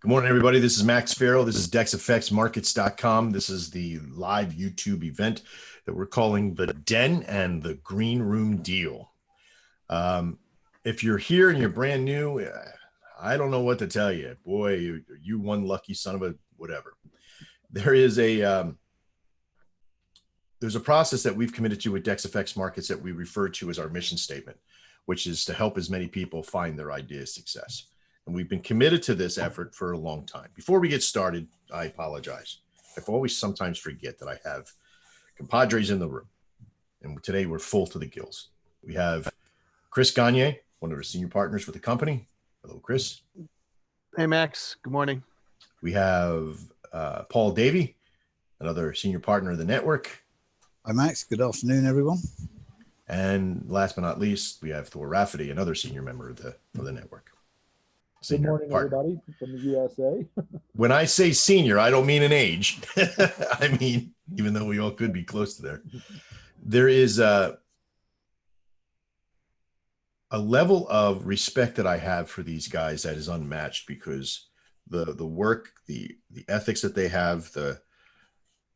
Good morning, everybody. This is Max Farrell. This is DexFXMarkets.com. This is the live YouTube event that we're calling the Den and the Green Room Deal. If you're here and you're brand new, I don't know what to tell you. Boy, you one lucky son of a whatever. There's a process that we've committed to with DexFX Markets that we refer to as our mission statement, which is to help as many people find their idea of success. And we've been committed to this effort for a long time. Before we get started, I apologize. I always sometimes forget that I have compadres in the room. And today we're full to the gills. We have Chris Gagne, one of our senior partners with the company. Hello, Chris. Hey, Max. Good morning. We have Paul Davey, another senior partner of the network. Hi, Max. Good afternoon, everyone. And last but not least, we have Thor Rafferty, another senior member of the network. Good morning, everybody from the USA. When I say senior, I don't mean an age. I mean, even though we all could be close to there, there is a level of respect that I have for these guys that is unmatched, because the work, the ethics that they have,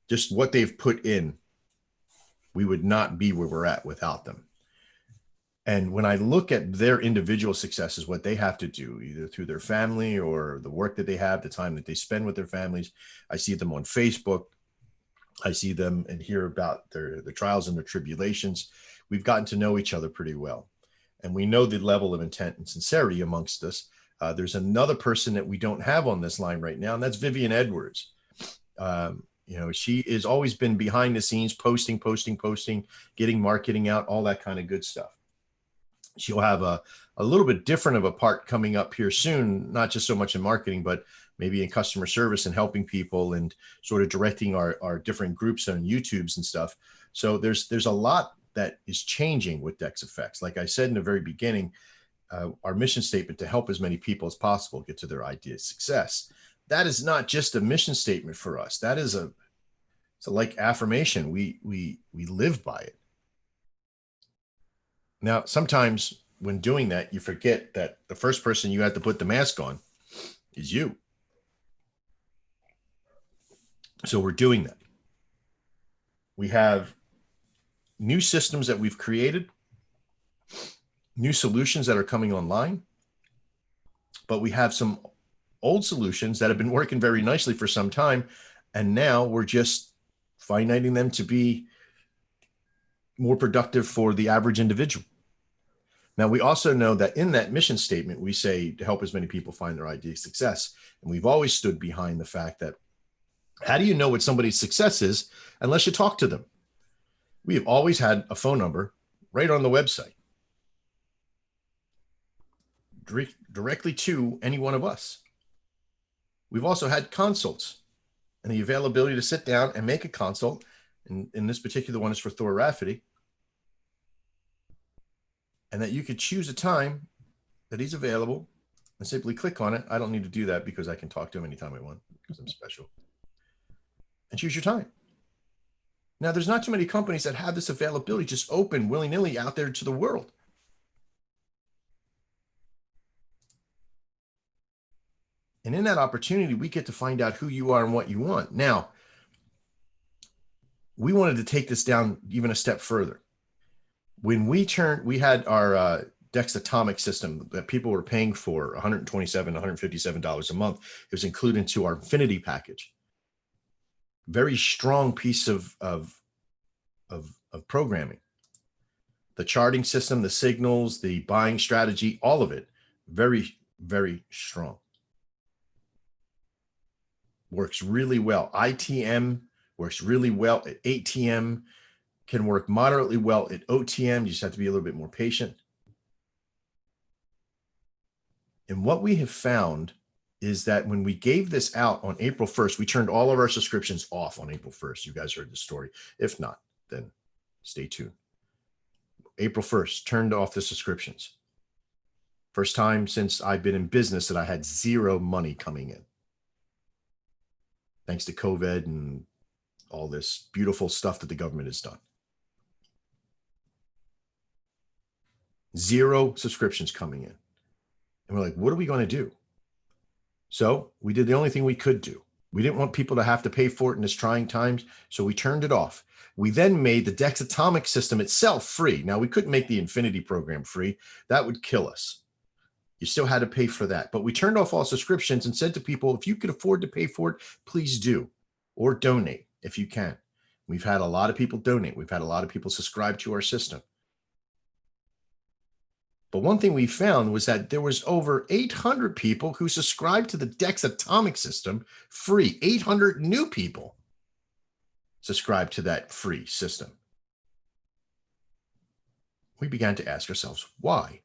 just what they've put in, we would not be where we're at without them. And when I look at their individual successes, what they have to do, either through their family or the work that they have, the time that they spend with their families, I see them on Facebook. I see them and hear about the trials and the tribulations. We've gotten to know each other pretty well. And we know the level of intent and sincerity amongst us. There's another person that we don't have on this line right now, and that's Vivian Edwards. She has always been behind the scenes, posting, getting marketing out, all that kind of good stuff. She'll have a little bit different of a part coming up here soon, not just so much in marketing, but maybe in customer service and helping people and sort of directing our different groups on YouTubes and stuff. So there's a lot that is changing with DexFX. Like I said in the very beginning, our mission statement to help as many people as possible get to their idea of success. That is not just a mission statement for us. That is it's like affirmation. We live by it. Now, sometimes when doing that, you forget that the first person you have to put the mask on is you. So we're doing that. We have new systems that we've created, new solutions that are coming online, but we have some old solutions that have been working very nicely for some time, and now we're just fine-tuning them to be more productive for the average individual. Now, we also know that in that mission statement, we say to help as many people find their idea of success. And we've always stood behind the fact that how do you know what somebody's success is unless you talk to them? We have always had a phone number right on the website, directly to any one of us. We've also had consults and the availability to sit down and make a consult. And in this particular one is for Thor Rafferty. And that you could choose a time that he's available and simply click on it. I don't need to do that because I can talk to him anytime I want because I'm special. And choose your time. Now, there's not too many companies that have this availability just open willy-nilly out there to the world. And in that opportunity, we get to find out who you are and what you want. Now, we wanted to take this down even a step further. When we had our Dex Atomic system that people were paying for $127, $157 a month. It was included into our Infinity package. Very strong piece of programming. The charting system, the signals, the buying strategy, all of it, very, very strong. Works really well. ITM works really well at ATM. Can work moderately well at OTM. You just have to be a little bit more patient. And what we have found is that when we gave this out on April 1st, we turned all of our subscriptions off on April 1st. You guys heard the story. If not, then stay tuned. April 1st, turned off the subscriptions. First time since I've been in business that I had zero money coming in. Thanks to COVID and all this beautiful stuff that the government has done. Zero subscriptions coming in. And we're like, what are we going to do? So we did the only thing we could do. We didn't want people to have to pay for it in this trying times, so we turned it off. We then made the Dex Atomic system itself free. Now, we couldn't make the Infinity program free. That would kill us. You still had to pay for that. But we turned off all subscriptions and said to people, if you could afford to pay for it, please do, or donate if you can. We've had a lot of people donate. We've had a lot of people subscribe to our system. But one thing we found was that there was over 800 people who subscribed to the Dex Atomic system free. 800 new people subscribed to that free system. We began to ask ourselves, why?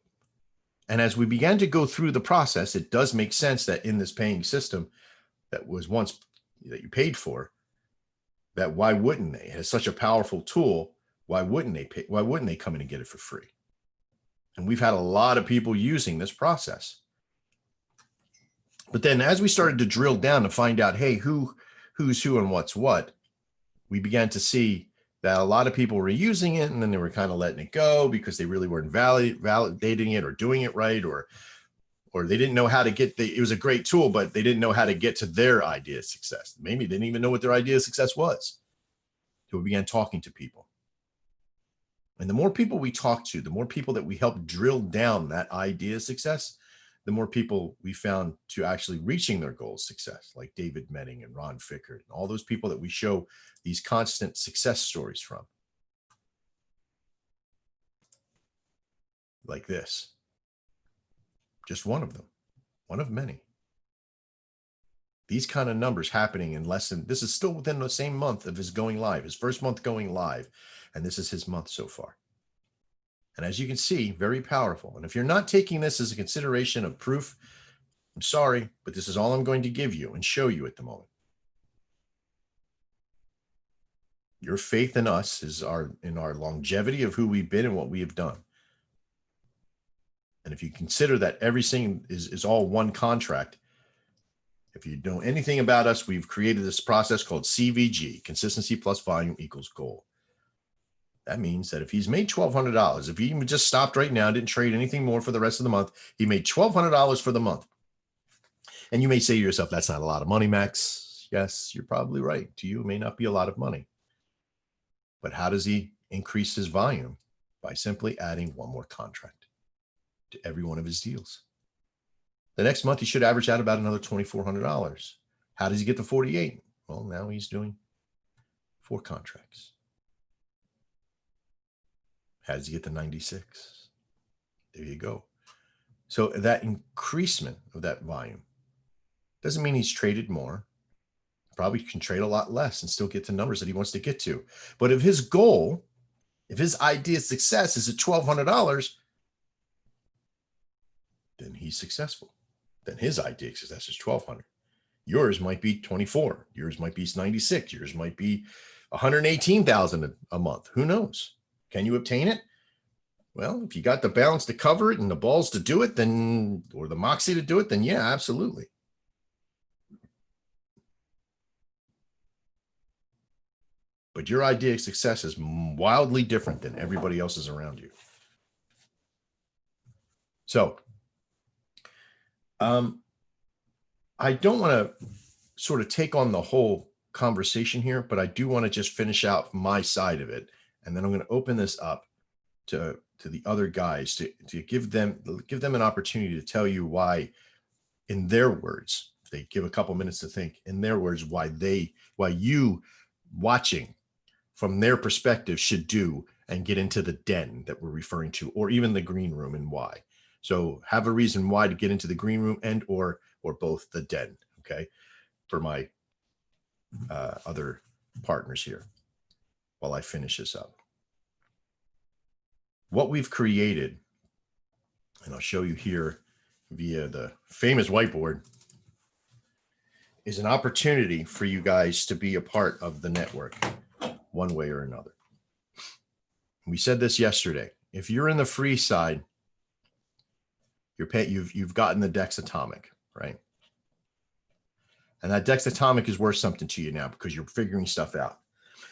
And as we began to go through the process, it does make sense that in this paying system that was once that you paid for, that why wouldn't they? It has such a powerful tool. Why wouldn't they pay? Why wouldn't they come in and get it for free? And we've had a lot of people using this process. But then as we started to drill down to find out, hey, who's who and what's what, we began to see that a lot of people were using it and then they were kind of letting it go because they really weren't validating it or doing it right, or they didn't know how to get it was a great tool, but they didn't know how to get to their idea of success. Maybe they didn't even know what their idea of success was. So we began talking to people. And the more people we talk to, the more people that we help drill down that idea of success, the more people we found to actually reaching their goals success, like David Menning and Ron Fickard, and all those people that we show these constant success stories from. Like this. Just one of them, one of many. These kind of numbers happening in less than, this is still within the same month of his going live, his first month going live. And this is his month so far. And as you can see, very powerful. And if you're not taking this as a consideration of proof, I'm sorry, but this is all I'm going to give you and show you at the moment. Your faith in us is in our longevity of who we've been and what we have done. And if you consider that everything is all one contract, if you know anything about us, we've created this process called CVG, consistency plus volume equals goal. That means that if he's made $1,200, if he just stopped right now, didn't trade anything more for the rest of the month, he made $1,200 for the month. And you may say to yourself, that's not a lot of money, Max. Yes, you're probably right. To you, it may not be a lot of money. But how does he increase his volume? By simply adding one more contract to every one of his deals. The next month, he should average out about another $2,400. How does he get to 48? Well, now he's doing 4 contracts. How does he get to 96? There you go. So that increasement of that volume doesn't mean he's traded more. Probably can trade a lot less and still get to numbers that he wants to get to. But if his goal, if his idea of success is at $1,200, then he's successful. Then his idea of success is 1,200. Yours might be 24. Yours might be 96. Yours might be 118,000 a month. Who knows? Can you obtain it? Well, if you got the balance to cover it and the balls to do it, then, or the moxie to do it, then yeah, absolutely. But your idea of success is wildly different than everybody else's around you. So, I don't want to sort of take on the whole conversation here, but I do want to just finish out my side of it. And then I'm going to open this up to the other guys to give them an opportunity to tell you why, in their words, they give a couple minutes to think, in their words, why you watching from their perspective should do and get into the den that we're referring to, or even the green room, and why. So have a reason why to get into the green room and or both the den, okay, for my other partners here while I finish this up. What we've created, and I'll show you here via the famous whiteboard, is an opportunity for you guys to be a part of the network one way or another. We said this yesterday. If you're in the free side, you've gotten the Dex Atomic, right? And that Dex Atomic is worth something to you now because you're figuring stuff out.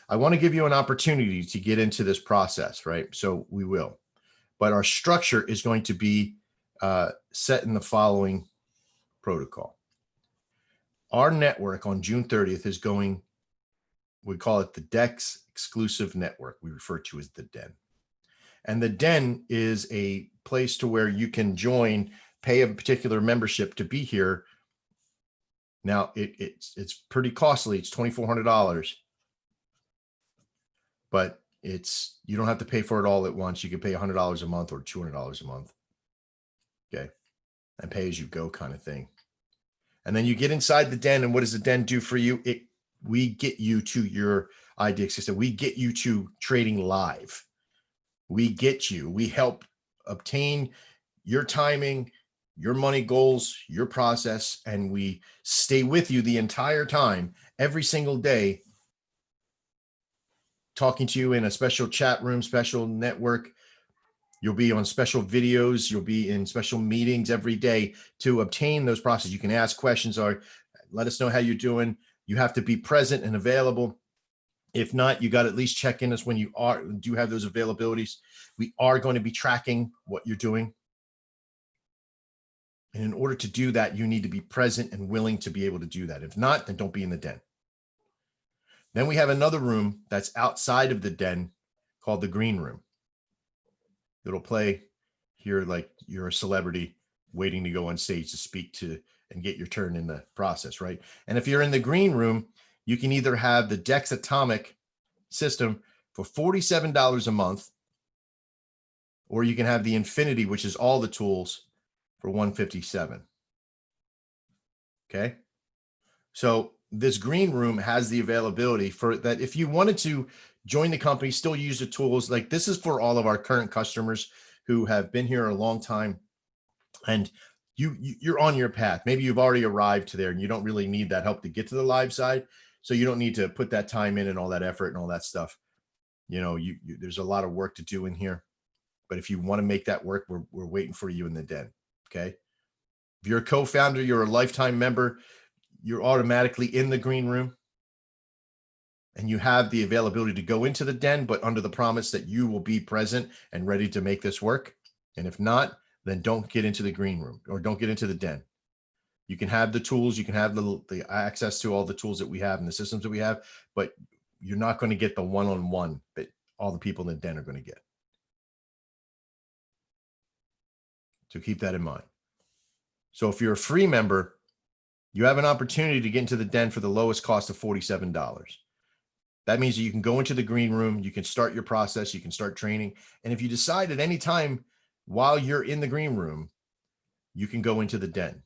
I want to give you an opportunity to get into this process, right? So we will. But our structure is going to be set in the following protocol. our network on June 30th is going, we call it the DEX exclusive network. We refer to as the Den. And the Den is a place to where you can join, pay a particular membership to be here. Now it's pretty costly. It's $2,400, but you don't have to pay for it all at once. You can pay $100 a month or $200 a month. Okay. And pay as you go kind of thing. And then you get inside the Den, and what does the Den do for you? We get you to your IDX system. We get you to trading live. We help obtain your timing, your money goals, your process, and we stay with you the entire time, every single day, talking to you in a special chat room, special network. You'll be on special videos. You'll be in special meetings every day to obtain those processes. You can ask questions or let us know how you're doing. You have to be present and available. If not, you got to at least check in us when you do have those availabilities. We are going to be tracking what you're doing. And in order to do that, you need to be present and willing to be able to do that. If not, then don't be in the Den. Then we have another room that's outside of the Den called the Green Room. It'll play here like you're a celebrity waiting to go on stage to speak to and get your turn in the process, right? And if you're in the Green Room, you can either have the DEX Atomic system for $47 a month, or you can have the Infinity, which is all the tools, for $157. Okay. So this Green Room has the availability for that. If you wanted to join the company, still use the tools, like this is for all of our current customers who have been here a long time, and you're on your path. Maybe you've already arrived to there and you don't really need that help to get to the live side. So you don't need to put that time in and all that effort and all that stuff. There's a lot of work to do in here, but if you want to make that work, we're waiting for you in the Den. Okay. If you're a co-founder, you're a lifetime member, you're automatically in the Green Room, and you have the availability to go into the Den, but under the promise that you will be present and ready to make this work. And if not, then don't get into the Green Room or don't get into the Den. You can have the tools, you can have the access to all the tools that we have and the systems that we have, but you're not going to get the one-on-one that all the people in the Den are going to get. So keep that in mind. So if you're a free member, you have an opportunity to get into the Den for the lowest cost of $47. That means that you can go into the Green Room, you can start your process, you can start training. And if you decide at any time while you're in the Green Room, you can go into the Den,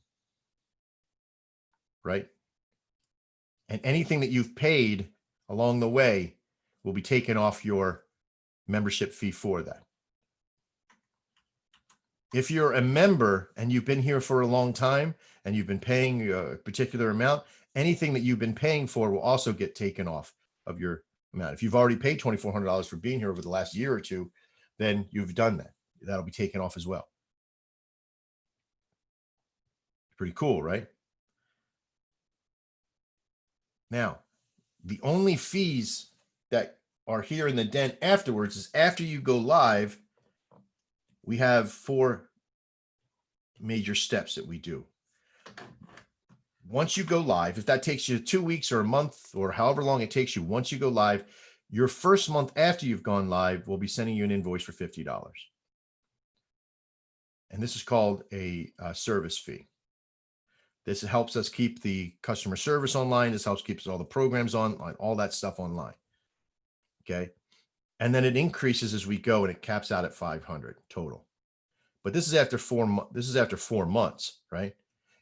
right? And anything that you've paid along the way will be taken off your membership fee for that. If you're a member and you've been here for a long time and you've been paying a particular amount, anything that you've been paying for will also get taken off of your amount. If you've already paid $2,400 for being here over the last year or two, then you've done that. That'll be taken off as well. Pretty cool, right? Now, the only fees that are here in the Den afterwards is after you go live, we have 4 major steps that we do. Once you go live, if that takes you 2 weeks or a month or however long it takes you, once you go live, your first month after you've gone live, we'll be sending you an invoice for $50. And this is called a service fee. This helps us keep the customer service online. This helps keep all the programs online, all that stuff online. Okay. And then it increases as we go and it caps out at 500 total. But this is after 4 months, right?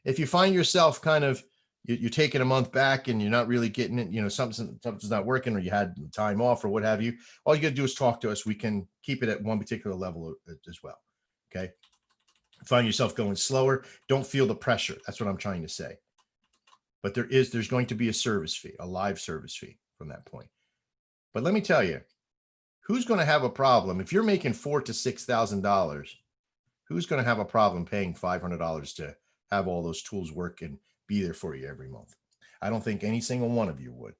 If you find yourself kind of, you're taking a month back and you're not really getting it, something's not working or you had time off or what have you, all you got to do is talk to us. We can keep it at one particular level as well. Okay. Find yourself going slower, don't feel the pressure. That's what I'm trying to say. But there's going to be a service fee, a live service fee from that point. But let me tell you, who's going to have a problem if you're making $4,000 to $6,000? Who's going to have a problem paying $500 to have all those tools work and be there for you every month? I don't think any single one of you would.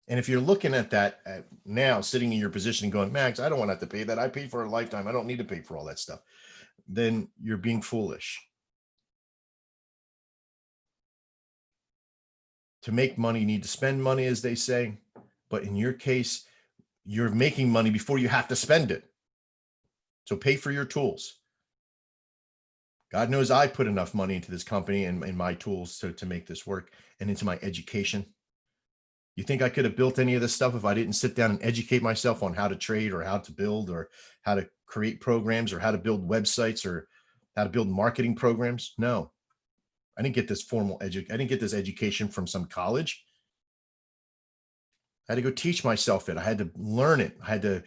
And if you're looking at that now, sitting in your position and going, Max, I don't want to have to pay that. I paid for a lifetime. I don't need to pay for all that stuff. Then you're being foolish. To make money, you need to spend money, as they say. But in your case, you're making money before you have to spend it. So pay for your tools. God knows I put enough money into this company and in my tools to make this work, and into my education. You think I could have built any of this stuff if I didn't sit down and educate myself on how to trade or how to build or how to create programs or how to build websites or how to build marketing programs? No, I didn't get this I didn't get this education from some college. I had to go teach myself it. I had to learn it. I had to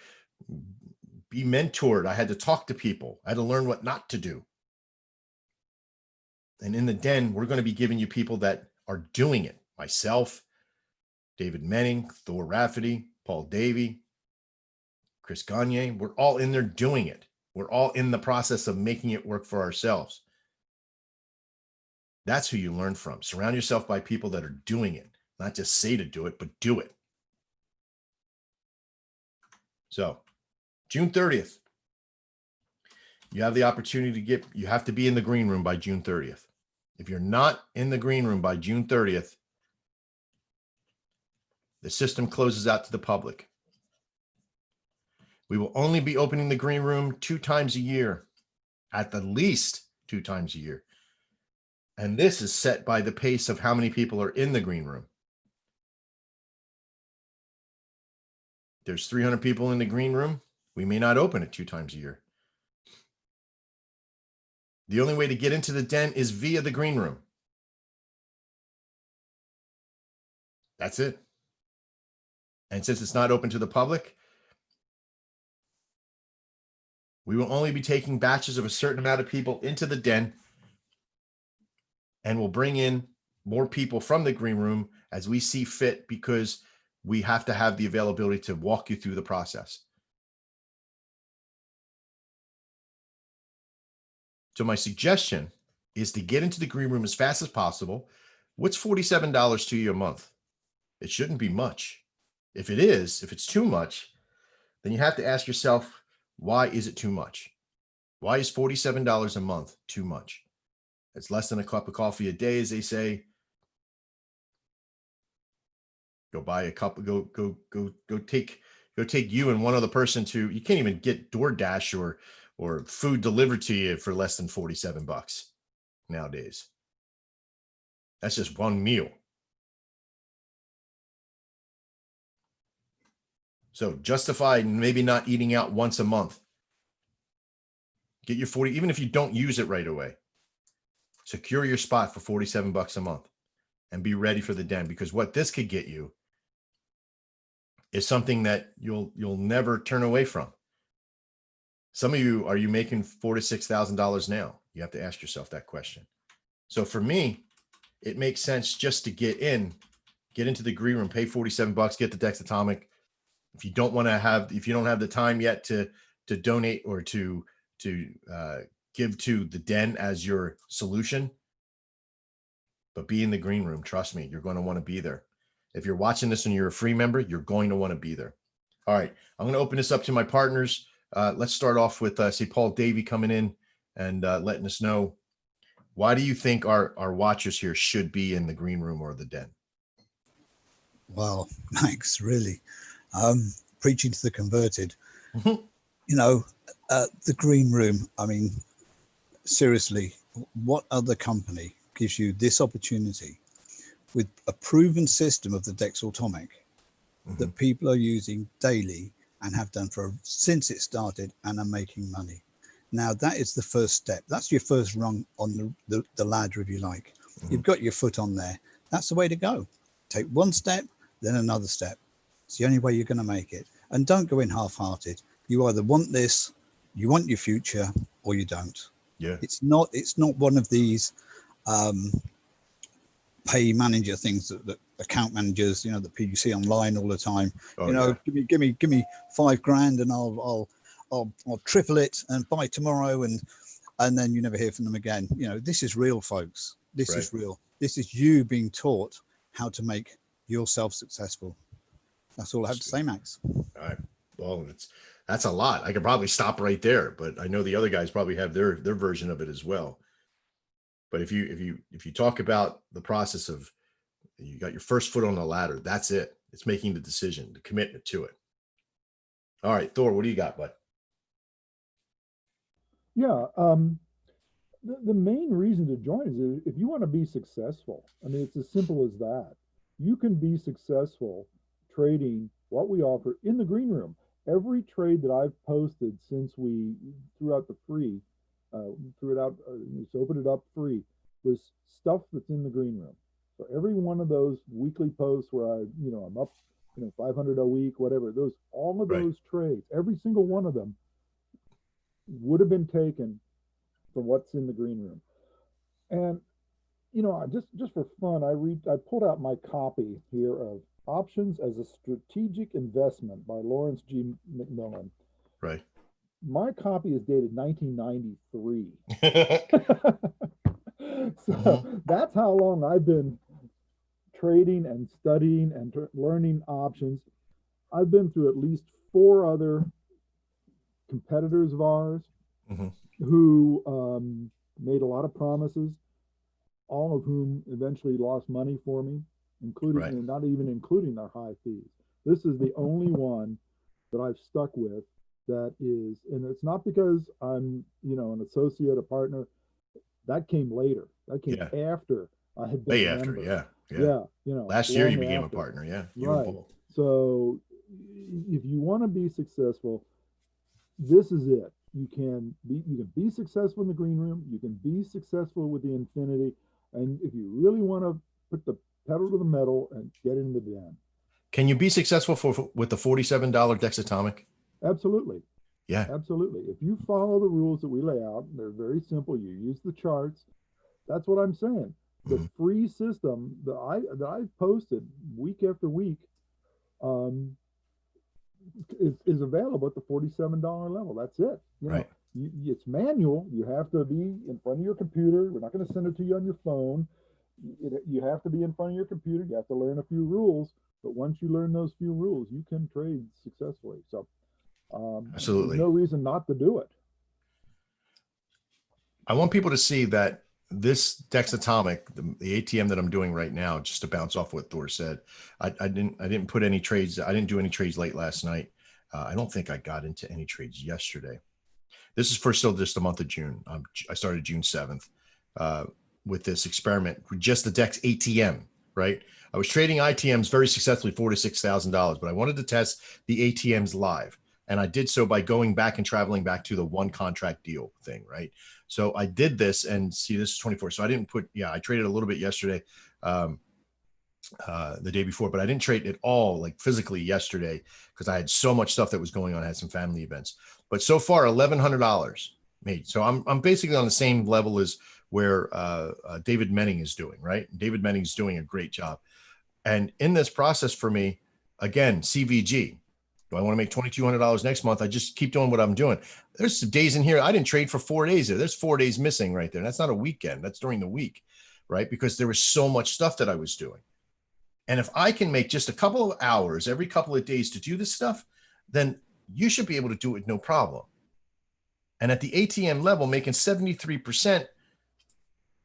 be mentored. I had to talk to people. I had to learn what not to do. And in the den, we're going to be giving you people that are doing it. Myself, David Menning, Thor Rafferty, Paul Davey, Chris Gagne. We're all in there doing it. We're all in the process of making it work for ourselves. That's who you learn from. Surround yourself by people that are doing it, not just say to do it, but do it. So June 30th, you have the opportunity to you have to be in the green room by June 30th. If you're not in the green room by June 30th, the system closes out to the public. We will only be opening the green room 2 times a year, at the least 2 times a year. And this is set by the pace of how many people are in the green room. There's 300 people in the green room. We may not open it 2 times a year. The only way to get into the den is via the green room. That's it. And since it's not open to the public, we will only be taking batches of a certain amount of people into the den, and we'll bring in more people from the green room as we see fit, because we have to have the availability to walk you through the process. So my suggestion is to get into the green room as fast as possible. What's $47 to you a month? It shouldn't be much. If it is, if it's too much, then you have to ask yourself, why is it too much? Why is $47 a month too much? It's less than a cup of coffee a day, as they say. Go buy a cup, go take you and one other person to, you can't even get DoorDash or food delivered to you for less than $47 nowadays. That's just one meal. So justify maybe not eating out once a month. Get your 40, even if you don't use it right away. Secure your spot for $47 a month and be ready for the den, because what this could get you is something that you'll never turn away from. Some of you, are you making $4,000 to $6,000 now? You have to ask yourself that question. So for me, it makes sense just to get into the green room, pay $47, get the Dexatomic. If you don't have the time yet to donate or to give to the den as your solution, but be in the green room. Trust me, you're going to want to be there. If you're watching this and you're a free member, you're going to want to be there. All right, I'm going to open this up to my partners. Let's start off with say Paul Davey coming in and letting us know, why do you think our watchers here should be in the green room or the den? Well, Max, really, preaching to the converted. Mhm. You know, the green room. I mean, seriously, what other company gives you this opportunity with a proven system of the Dexatomic that people are using daily and have done since it started and are making money? Now, that is the first step. That's your first rung on the ladder, if you like. You've got your foot on there. That's the way to go. Take one step, then another step. It's the only way you're going to make it. And don't go in half-hearted. You either want this, you want your future, or you don't. Yeah. It's not one of these pay manager things that account managers, that you see online all the time. Oh, yeah. give me $5,000 and I'll triple it and buy tomorrow, and then you never hear from them again. This is real, folks. This Right. is real. This is you being taught how to make yourself successful. That's all I have to say, Max. All right. Well, that's a lot. I could probably stop right there, but I know the other guys probably have their version of it as well. But if you talk about the process of You got your first foot on the ladder. That's it. It's making the decision, the commitment to it. All right, Thor, what do you got, bud? Yeah, the main reason to join is if you want to be successful. I mean, it's as simple as that. You can be successful trading what we offer in the green room. Every trade that I've posted since we threw out the free, threw it out, just opened it up free, was stuff that's in the green room. So every one of those weekly posts where I'm up, 500 a week, whatever, all of Right. those trades, every single one of them would have been taken from what's in the green room. And just for fun, I pulled out my copy here of Options as a Strategic Investment by Lawrence G. McMillan. Right. My copy is dated 1993. So that's how long I've been trading and studying and learning options. I've been through at least 4 other competitors of ours Mhm. who made a lot of promises, all of whom eventually lost money for me, including Right. and not even including their high fees. This is the only one that I've stuck with that is, and it's not because I'm, an associate, a partner. That came later. That came Yeah. after I had been Way a after. member. Yeah. Yeah. Last year you long became after. a partner. Yeah. You and Right. Paul. So if you want to be successful, this is it. You can be successful in the green room. You can be successful with the Infinity. And if you really want to put the pedal to the metal and get in the den. Can you be successful with the $47 Dexatomic? Absolutely. Yeah. Absolutely. If you follow the rules that we lay out, they're very simple. You use the charts. That's what I'm saying. The free system that I've posted week after week is available at the $47 level. That's it. Right. It's manual. You have to be in front of your computer. We're not going to send it to you on your phone. You have to be in front of your computer. You have to learn a few rules. But once you learn those few rules, you can trade successfully. So Absolutely. there's no reason not to do it. I want people to see that this Dexatomic, the ATM that I'm doing right now, just to bounce off what Thor said, I didn't put any trades. I didn't do any trades late last night. I don't think I got into any trades yesterday. This is for still just the month of June. I started June 7th with this experiment with just the Dex ATM, right? I was trading ITMs very successfully, $4,000 to $6,000, but I wanted to test the ATMs live. And I did so by going back and traveling back to the one contract deal thing, right? So I did this, and see, this is 24. So I didn't put, I traded a little bit yesterday, the day before, but I didn't trade it all like physically yesterday because I had so much stuff that was going on. I had some family events, but so far $1,100 made. So I'm basically on the same level as where David Menning is doing, right? David Menning is doing a great job. And in this process for me, again, CVG. Do I want to make $2,200 next month? I just keep doing what I'm doing. There's some days in here I didn't trade for 4 days there. There's 4 days missing right there. That's not a weekend. That's during the week, right? Because there was so much stuff that I was doing. And if I can make just a couple of hours every couple of days to do this stuff, then you should be able to do it no problem. And at the ATM level, making 73%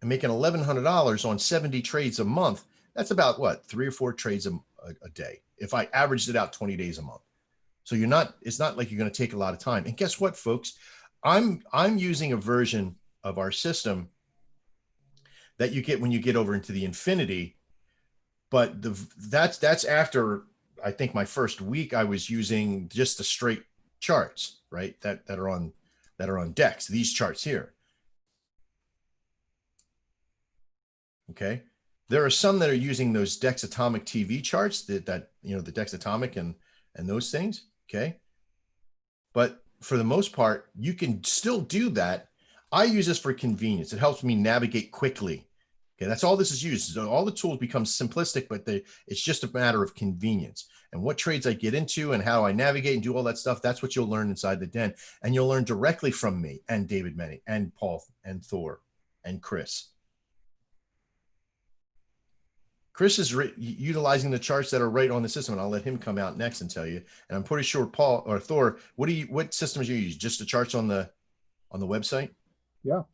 and making $1,100 on 70 trades a month, that's about what, 3 or 4 trades a day. If I averaged it out 20 days a month. So it's not like you're going to take a lot of time. And guess what, folks? I'm using a version of our system that you get when you get over into the Infinity. But that's after, I think, my first week. I was using just the straight charts, right? That are on Dex. These charts here. Okay. There are some that are using those Dexatomic TV charts that the Dexatomic and those things. Okay. But for the most part, you can still do that. I use this for convenience. It helps me navigate quickly. Okay, that's all this is used. So all the tools become simplistic, but it's just a matter of convenience. And what trades I get into and how I navigate and do all that stuff, that's what you'll learn inside the den. And you'll learn directly from me and David Menning and Paul and Thor and Chris. Chris is utilizing the charts that are right on the system, and I'll let him come out next and tell you. And I'm pretty sure Paul or Thor, what systems you use? Just the charts on the website? Yeah.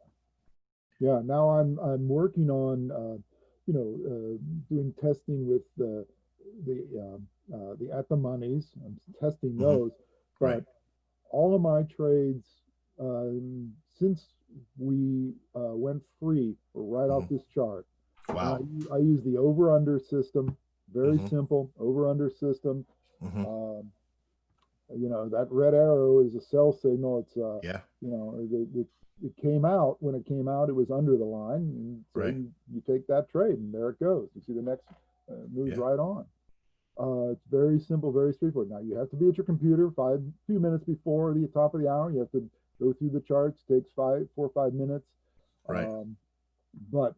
Now I'm working on doing testing with the at the monies. I'm testing Mhm. those, but Right. all of my trades since we went free right off Mhm. this chart, and Wow. I use the over under system. Very Hmm. simple over under system. Hmm. Um, that red arrow is a sell signal. It's Yeah. it came out when it came out. It was under the line, and so Right. you take that trade, and there it goes. You see the next moves Yeah. right on. It's very simple, very straightforward. Now you have to be at your computer few minutes before the top of the hour. You have to go through the charts. Takes 4 or 5 minutes, Right. but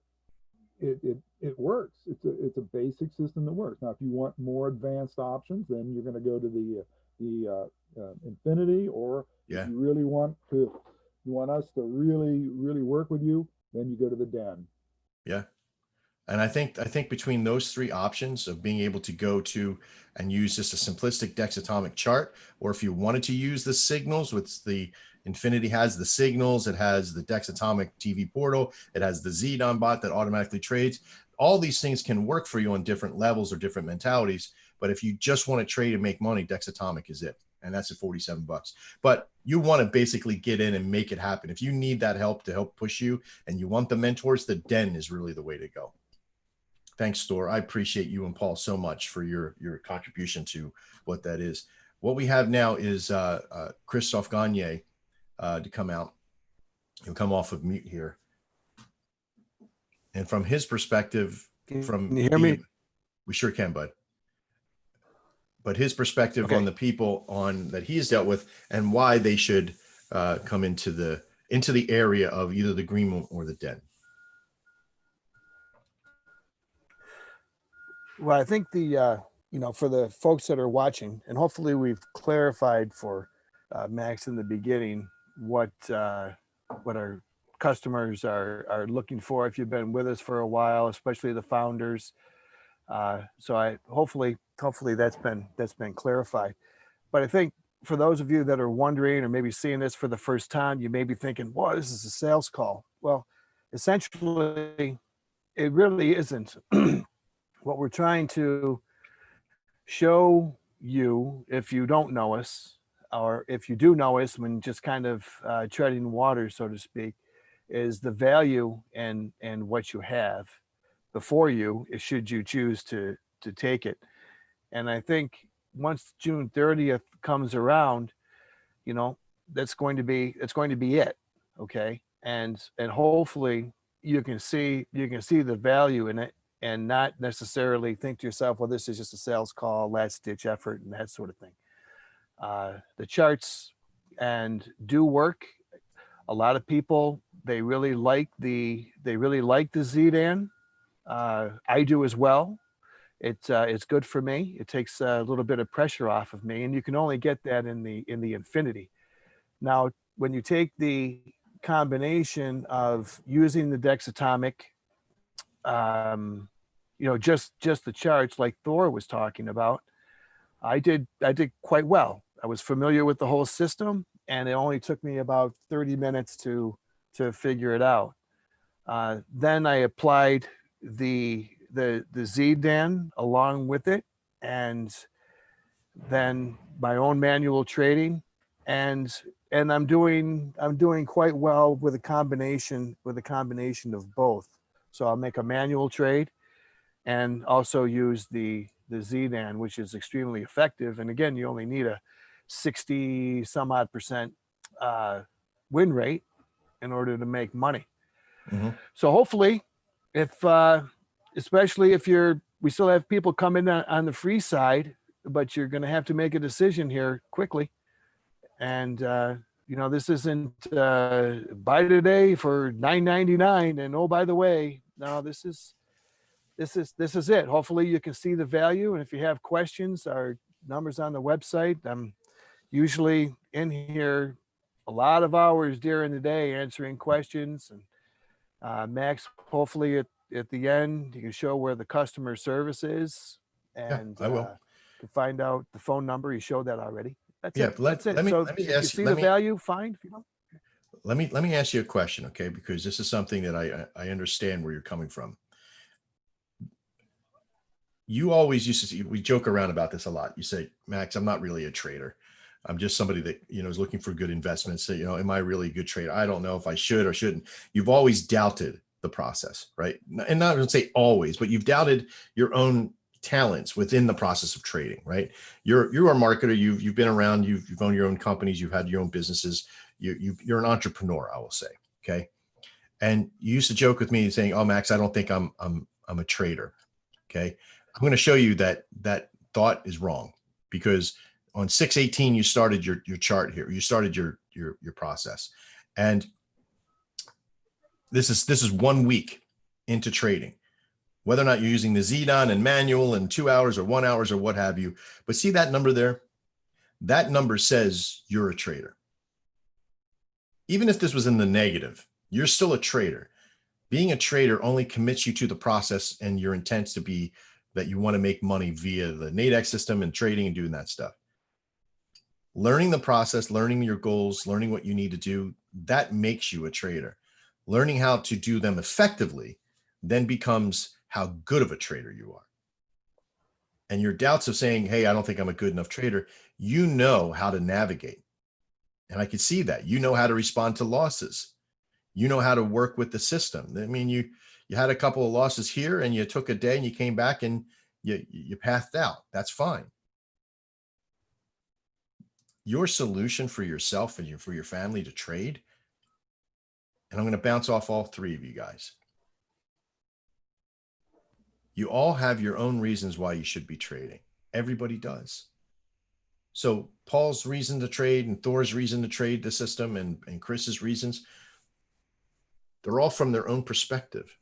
it works. It's a basic system that works. Now, if you want more advanced options, then you're going to go to the Infinity, or if Yeah. you really you want us to really work with you, then you go to the Den. Yeah. And I think between those three options of being able to go to and use just a simplistic Dexatomic chart, or if you wanted to use the signals, which the Infinity has the signals, it has the Dexatomic TV portal, it has the Zedon bot that automatically trades. All these things can work for you on different levels or different mentalities. But if you just want to trade and make money, Dexatomic is it. And that's at $47. But you want to basically get in and make it happen. If you need that help to help push you and you want the mentors, the Den is really the way to go. Thanks, Thor. I appreciate you and Paul so much for your contribution to what that is. What we have now is Christophe Gagne to come out. He'll come off of mute here. And from his perspective, Can you hear me? We sure can, bud. But his perspective Okay. on the people on that he has dealt with and why they should come into the area of either the green room or the Den. Well, I think for the folks that are watching, and hopefully we've clarified for Max in the beginning what our customers are looking for. If you've been with us for a while, especially the founders, so I hopefully that's been clarified. But I think for those of you that are wondering or maybe seeing this for the first time, you may be thinking, "Wow, this is a sales call." Well, essentially, it really isn't. What we're trying to show you, if you don't know us, or if you do know us, when just kind of treading water, so to speak, is the value and what you have before you, should you choose to take it. And I think once June 30th comes around, that's going to be it. Okay. And hopefully you can see the value in it, and not necessarily think to yourself, well, this is just a sales call, last ditch effort, and that sort of thing. The charts and do work. A lot of people, they really like the Zdan. I do as well. It's good for me. It takes a little bit of pressure off of me, and you can only get that in the Infinity. Now, when you take the combination of using the Dexatomic, just the charts like Thor was talking about, I did quite well. I was familiar with the whole system, and it only took me about 30 minutes to figure it out. Then I applied the Zdan along with it, and then my own manual trading, and I'm doing quite well with a combination of both. So I'll make a manual trade and also use the Zdan, which is extremely effective. And again, you only need a 60 some odd percent win rate in order to make money. Mm-hmm. So hopefully, if especially if we still have people coming on the free side, but you're going to have to make a decision here quickly. And this isn't buy today for $9.99, and oh, by the way, no, this is it. Hopefully you can see the value, and if you have questions, our number's on the website. I'm usually in here a lot of hours during the day answering questions, and Max, hopefully at the end you can show where the customer service is, and I will. you can find out the phone number. You showed that already. That's Yeah, it. let That's it. me So let me if you ask see you. the value, fine. If you don't, Let me ask you a question, okay? Because this is something that I understand where you're coming from. you always used to see, we joke around about this a lot. You say, Max, I'm not really a trader. I'm just somebody that, is looking for good investments. So, am I really a good trader? I don't know if I should or shouldn't. You've always doubted the process, right? And not going to say always, but you've doubted your own talents within the process of trading, right? You're a marketer. You've been around. You've owned your own companies. You've had your own businesses. You're an entrepreneur, I will say. Okay. And you used to joke with me saying, "Oh, Max, I don't think I'm a trader." Okay. I'm going to show you that thought is wrong, because on 6/18 you started your chart here. You started your process, and this is 1 week into trading. Whether or not you're using the ZDON and manual and 2 hours or 1 hour or what have you, but see that number there? That number says you're a trader. Even if this was in the negative, you're still a trader. Being a trader only commits you to the process and your intent to be that you want to make money via the Nadex system and trading and doing that stuff. Learning the process, learning your goals, learning what you need to do, that makes you a trader. Learning how to do them effectively then becomes how good of a trader you are. And your doubts of saying, hey, I don't think I'm a good enough trader, you know how to navigate. And I could see that. You know how to respond to losses. You know how to work with the system. I mean, you had a couple of losses here and you took a day and you came back and you pathed out. That's fine. Your solution for yourself and for your family to trade, and I'm going to bounce off all three of you guys. You all have your own reasons why you should be trading. Everybody does. So Paul's reason to trade and Thor's reason to trade the system and Chris's reasons, they're all from their own perspective.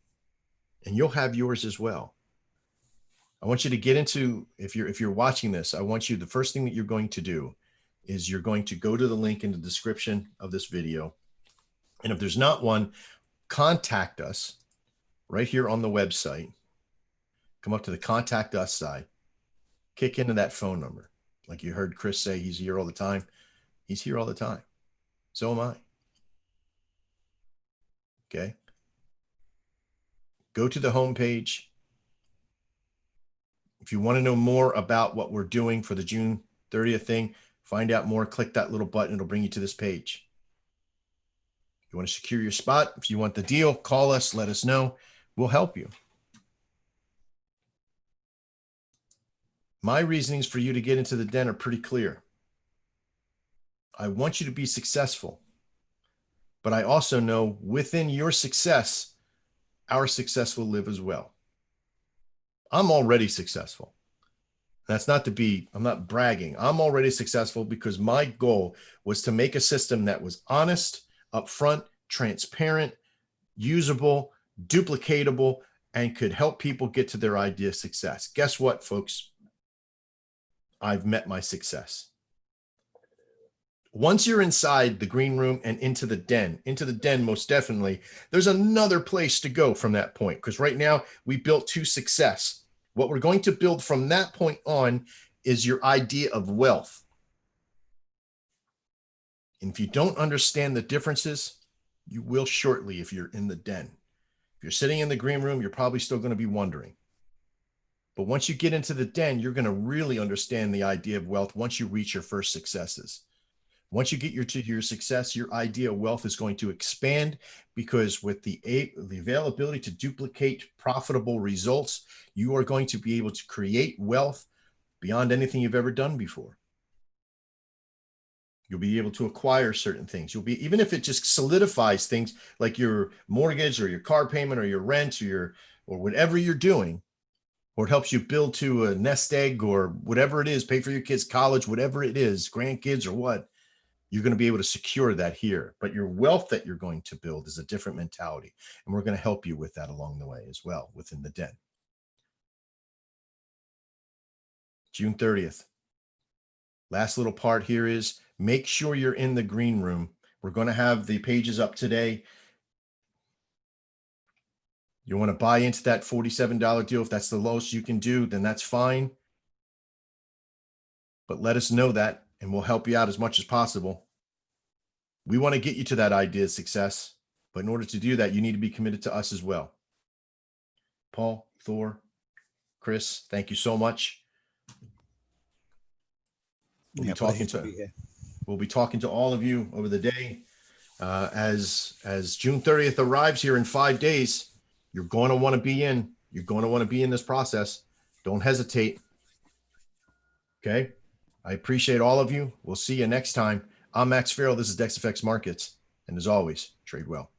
And you'll have yours as well. I want you to get into, if you're watching this, I want you, the first thing that you're going to do is you're going to go to the link in the description of this video. And if there's not one, contact us right here on the website. Come up to the contact us side, kick into that phone number. Like you heard Chris say, he's here all the time. He's here all the time. So am I. Okay. Go to the homepage. If you want to know more about what we're doing for the June 30th thing, find out more, click that little button. It'll bring you to this page. If you want to secure your spot, if you want the deal, call us, let us know. We'll help you. My reasonings for you to get into the den are pretty clear. I want you to be successful, but I also know within your success, our success will live as well. I'm already successful. That's not to be, I'm not bragging. I'm already successful because my goal was to make a system that was honest, upfront, transparent, usable, duplicatable, and could help people get to their idea of success. Guess what, folks? I've met my success. Once you're inside the green room and into the den, most definitely, there's another place to go from that point. Because right now we built to success. What we're going to build from that point on is your idea of wealth. And if you don't understand the differences, you will shortly if you're in the den. If you're sitting in the green room, you're probably still going to be wondering. But once you get into the den, you're going to really understand the idea of wealth once you reach your first successes. Once you get to your success, your idea of wealth is going to expand, because with the availability to duplicate profitable results, you are going to be able to create wealth beyond anything you've ever done before. You'll be able to acquire certain things. You'll be, even if it just solidifies things like your mortgage or your car payment or your rent or whatever you're doing, or it helps you build to a nest egg or whatever it is, pay for your kids' college, whatever it is, grandkids or what, you're going to be able to secure that here. But your wealth that you're going to build is a different mentality. And we're going to help you with that along the way as well within the den. June 30th. Last little part here is make sure you're in the green room. We're going to have the pages up today. You want to buy into that $47 deal. If that's the lowest you can do, then that's fine. But let us know that, and we'll help you out as much as possible. We want to get you to that idea of success. But in order to do that, you need to be committed to us as well. Paul, Thor, Chris, thank you so much. We'll Yeah, be talking pleasure to be here. we'll be talking to all of you over the day. As June 30th arrives here in 5 days, you're going to want to be in. You're going to want to be in this process. Don't hesitate. Okay. I appreciate all of you. We'll see you next time. I'm Max Farrell. This is DexFX Markets. And as always, trade well.